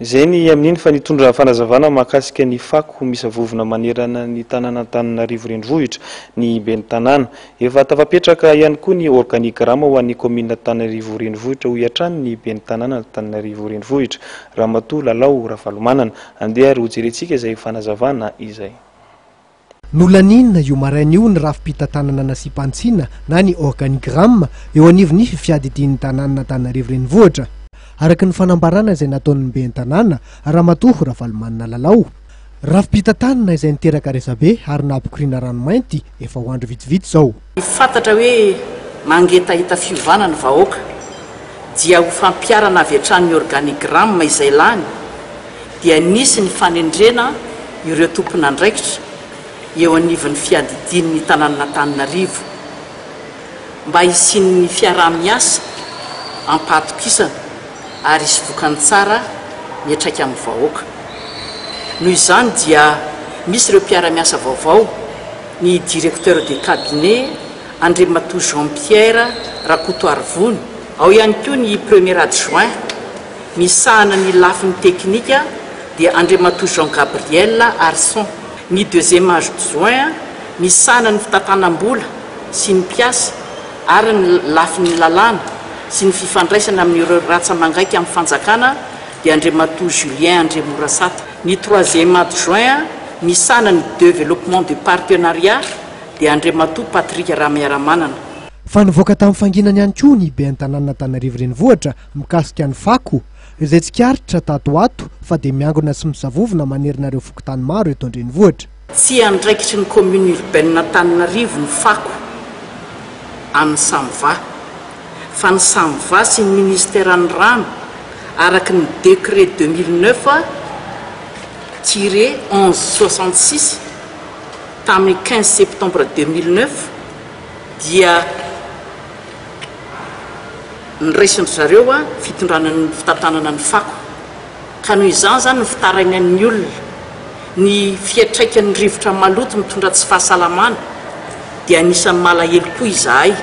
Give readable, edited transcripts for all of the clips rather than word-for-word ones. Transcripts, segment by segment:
Zay ny amin'iny fa nitondra fanazavana mahakasika ny fako misy vovona manerana ny tanàna Antananarivo renivohitra ny ben'ny tanàna. Efa tafapetraka ihany koa ny organigrama ho an'ny commune Antananarivo renivohitra ho iatrany ny ben'ny tanàna Antananarivo renivohitra. Ramatoa Lalao Rafalomanana andeha ary ho jerentsika izay fanazavana izay. Nolaninina io maraina io ny rafi-pitantanana nasipantsina na ny organigrama eo anivon'ny fiadidian'ny tanàna Antananarivo renivohitra. Araka ny fanambarana izay nataon'ny ben'ny tanàna Ramatoa Rafalomanana Lalao, rafi-pitantanana izay niteraka resabe ary nampikoriana ranomainty efa ho andro vitsivitsy zao. Fantatra hoe mangetahita fiovana ny vahoaka dia ho fampiarana avy hatrany organigrama izay lany dia nisy ny fanendrena ireo tompon'andraikitra eo anivon'ny fiadidian'ny tanàna Antananarivo mba hisian'ny fiaraha-miasa ampatokisana ary isy vokany tsara miatraika amin'ny vahoaka. Noho izany dia misy ireo mpiara-miasa vaovao, ny directeur de cabinet Andriamatoa Jean-Pierre Rakoto Arvony, ao ihany koa ny premier adjoint, misahana ny lafin'ny teknika dia Andriamatoa Jean-Gabriel Arson, ny deuxième adjoint misahana ny fitantanam-bola sy ny mpiasa ary ny lafin'ny lalàna sy ny fifandraisana amin'ireo ratsa mangaika amin'ny fanjakana dia Andriamatoa Julien Andremorasata. Ny troisième adjoint misahana ny développement de partenariat dia Andriamatoa Patrick Ramiaramanana. Fa nivoaka tamin'ny fanginany ihany koa ny ben'ny tanàna Antananarivo renivohitra mikasika ny fako izay tsy kiaritra tato ato fa dia miangona sy misavovona manerina ireo fokotany maro eto an-drenivohitra. Tsy andraikitry ny commune urbaine Antananarivo ny fako amin'ny Samva, fa ny Samva sy ny ministère ny rano araka ny décret 2009-1166 tamin'ny 15 septembre 2009 dia niraisiny zareo fitondrana ny fitantanana ny fako ka noho izany zany ny fitarainan'ny olona ny fiatraikan'ny rivotra maloto mitondra tsy fahasalamana dia anisan'ny malahelo koa izahay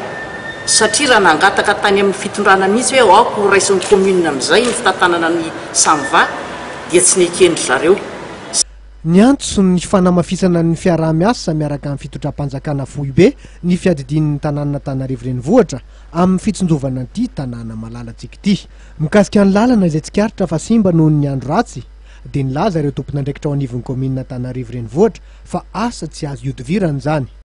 satria raha nangataka tany amin'ny fitondrana mihitsy hoe aoko raisin'ny commune amin'izay ny fitantanana ny Samva dia tsy nekendry zareo. Ny antso ny fanamafisana ny fiaraha-miasa miaraka amin'ny fitondram-panjakana foibe ny fiadidian'ny tanàna Antananarivo renivohitra amin'ny fitsonjovana ity tanàna malalatsika ity. Mikasika ny lalana izay tsy kiaritra fa simba noho ny andro ratsy dia nilaza ireo tompon'andraikitra ao anivon'ny commune Antananarivo renivohitra fa asa tsy azo iodivirana izany.